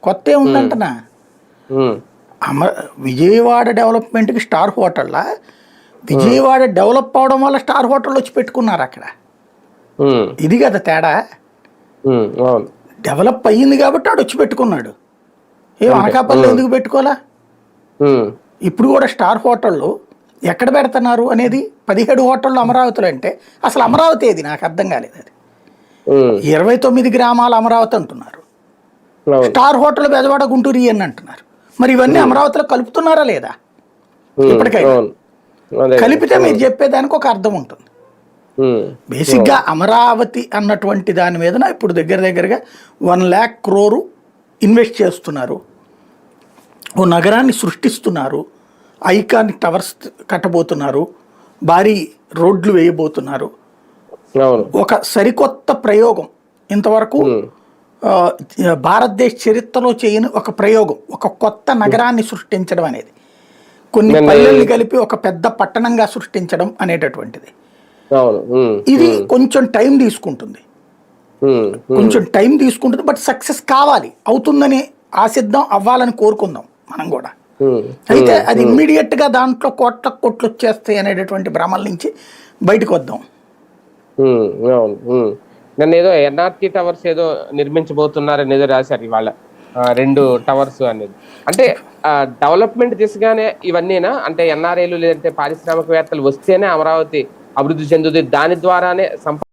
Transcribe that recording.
కొత్త ఏముందంటనా అమ విజయవాడ డెవలప్మెంట్కి స్టార్ హోటల్లా విజయవాడ డెవలప్ అవడం వల్ల స్టార్ హోటల్ వచ్చి పెట్టుకున్నారు అక్కడ. ఇది కదా తేడా. డెవలప్ అయ్యింది కాబట్టి ఆడు వచ్చి పెట్టుకున్నాడు. అనకాపల్లి ఎందుకు పెట్టుకోవాలా? ఇప్పుడు కూడా స్టార్ హోటళ్ళు ఎక్కడ పెడుతున్నారు అనేది 17 హోటళ్ళు అమరావతిలో అంటే అసలు అమరావతి ఏది నాకు అర్థం కాలేదు. అది 29 గ్రామాల అమరావతి అంటున్నారు. స్టార్ హోటల్ బెజవాడ గుంటూరు అని అంటున్నారు. మరి ఇవన్నీ అమరావతిలో కలుపుతున్నారా లేదా? ఇప్పటికైనా కలిపితే మీరు చెప్పేదానికి ఒక అర్థం ఉంటుంది. బేసిక్గా అమరావతి అన్నటువంటి దాని మీద ఇప్పుడు దగ్గరగా 1 lakh crore ఇన్వెస్ట్ చేస్తున్నారు. ఓ నగరాన్ని సృష్టిస్తున్నారు. ఐకానిక్ టవర్స్ కట్టబోతున్నారు. భారీ రోడ్లు వేయబోతున్నారు. ఒక సరికొత్త ప్రయోగం, ఇంతవరకు భారతదేశ చరిత్రలో చేయని ఒక ప్రయోగం, ఒక కొత్త నగరాన్ని సృష్టించడం అనేది, కొన్ని పల్లెల్ని కలిపి ఒక పెద్ద పట్టణంగా సృష్టించడం అనేటటువంటిది. ఇది కొంచెం టైం తీసుకుంటుంది. బట్ సక్సెస్ కావాలి, అవుతుందని ఆశిద్దాం, అవ్వాలని కోరుకుందాం మనం కూడా. అయితే అది ఇమ్మీడియట్ గా దాంట్లో కోట్లు వచ్చేస్తాయి అనేటటువంటి భ్రమల నుంచి బయటకు వద్దాం. నన్ను ఏదో ఎన్ఆర్టీ టవర్స్ ఏదో నిర్మించబోతున్నారని ఏదో రాశారు ఇవాళ, 2 టవర్స్ అనేది. అంటే డెవలప్మెంట్ దిశగానే ఇవన్నీనా? అంటే ఎన్ఆర్ఐలు లేదంటే పారిశ్రామికవేత్తలు వస్తేనే అమరావతి అభివృద్ధి చెందుతుంది, దాని ద్వారానే